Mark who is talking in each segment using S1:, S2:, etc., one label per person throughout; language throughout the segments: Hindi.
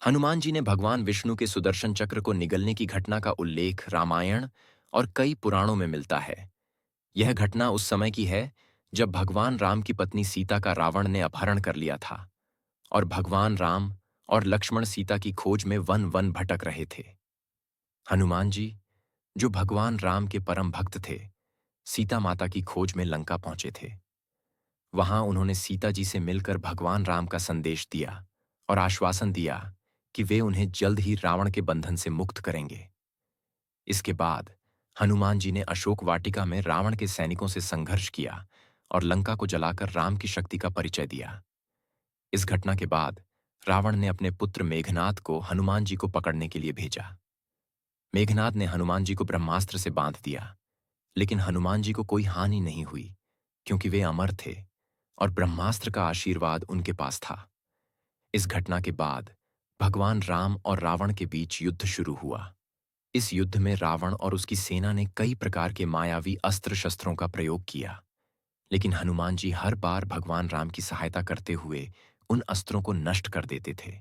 S1: हनुमान जी ने भगवान विष्णु के सुदर्शन चक्र को निगलने की घटना का उल्लेख रामायण और कई पुराणों में मिलता है। यह घटना उस समय की है जब भगवान राम की पत्नी सीता का रावण ने अपहरण कर लिया था और भगवान राम और लक्ष्मण सीता की खोज में वन वन भटक रहे थे। हनुमान जी, जो भगवान राम के परम भक्त थे, सीता माता की खोज में लंका पहुंचे थे। वहां उन्होंने सीता जी से मिलकर भगवान राम का संदेश दिया और आश्वासन दिया कि वे उन्हें जल्द ही रावण के बंधन से मुक्त करेंगे। इसके बाद हनुमान जी ने अशोक वाटिका में रावण के सैनिकों से संघर्ष किया और लंका को जलाकर राम की शक्ति का परिचय दिया। इस घटना के बाद रावण ने अपने पुत्र मेघनाद को हनुमान जी को पकड़ने के लिए भेजा। मेघनाद ने हनुमान जी को ब्रह्मास्त्र से बांध दिया, लेकिन हनुमान जी को कोई हानि नहीं हुई क्योंकि वे अमर थे और ब्रह्मास्त्र का आशीर्वाद उनके पास था। इस घटना के बाद भगवान राम और रावण के बीच युद्ध शुरू हुआ। इस युद्ध में रावण और उसकी सेना ने कई प्रकार के मायावी अस्त्र शस्त्रों का प्रयोग किया, लेकिन हनुमान जी हर बार भगवान राम की सहायता करते हुए उन अस्त्रों को नष्ट कर देते थे।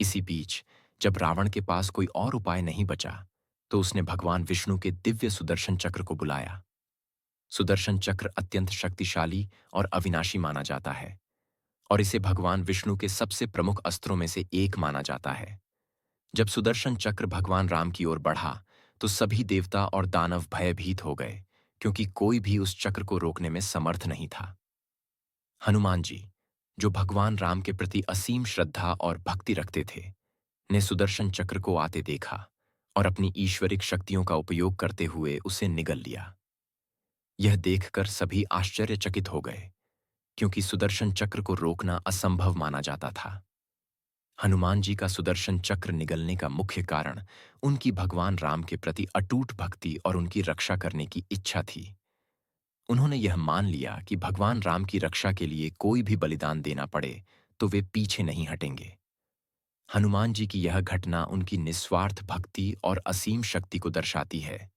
S1: इसी बीच जब रावण के पास कोई और उपाय नहीं बचा, तो उसने भगवान विष्णु के दिव्य सुदर्शन चक्र को बुलाया। सुदर्शन चक्र अत्यंत शक्तिशाली और अविनाशी माना जाता है और इसे भगवान विष्णु के सबसे प्रमुख अस्त्रों में से एक माना जाता है। जब सुदर्शन चक्र भगवान राम की ओर बढ़ा, तो सभी देवता और दानव भयभीत हो गए, क्योंकि कोई भी उस चक्र को रोकने में समर्थ नहीं था। हनुमान जी, जो भगवान राम के प्रति असीम श्रद्धा और भक्ति रखते थे, ने सुदर्शन चक्र को आते देखा और अपनी ईश्वरिक शक्तियों का उपयोग करते हुए उसे निगल लिया। यह देखकर सभी आश्चर्यचकित हो गए, क्योंकि सुदर्शन चक्र को रोकना असंभव माना जाता था। हनुमान जी का सुदर्शन चक्र निगलने का मुख्य कारण उनकी भगवान राम के प्रति अटूट भक्ति और उनकी रक्षा करने की इच्छा थी। उन्होंने यह मान लिया कि भगवान राम की रक्षा के लिए कोई भी बलिदान देना पड़े तो वे पीछे नहीं हटेंगे। हनुमान जी की यह घटना उनकी निस्वार्थ भक्ति और असीम शक्ति को दर्शाती है।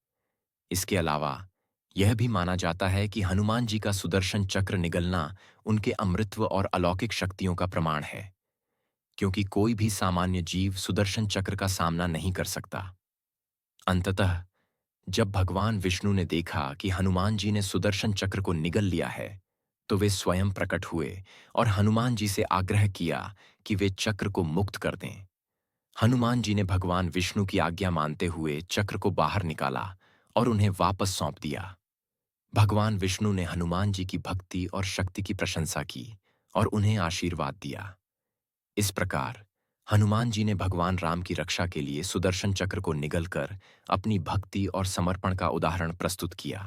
S1: इसके अलावा यह भी माना जाता है कि हनुमान जी का सुदर्शन चक्र निगलना उनके अमृतत्व और अलौकिक शक्तियों का प्रमाण है, क्योंकि कोई भी सामान्य जीव सुदर्शन चक्र का सामना नहीं कर सकता। अंततः जब भगवान विष्णु ने देखा कि हनुमान जी ने सुदर्शन चक्र को निगल लिया है, तो वे स्वयं प्रकट हुए और हनुमान जी से आग्रह किया कि वे चक्र को मुक्त कर दें। हनुमान जी ने भगवान विष्णु की आज्ञा मानते हुए चक्र को बाहर निकाला और उन्हें वापस सौंप दिया। भगवान विष्णु ने हनुमान जी की भक्ति और शक्ति की प्रशंसा की और उन्हें आशीर्वाद दिया। इस प्रकार हनुमान जी ने भगवान राम की रक्षा के लिए सुदर्शन चक्र को निगलकर अपनी भक्ति और समर्पण का उदाहरण प्रस्तुत किया।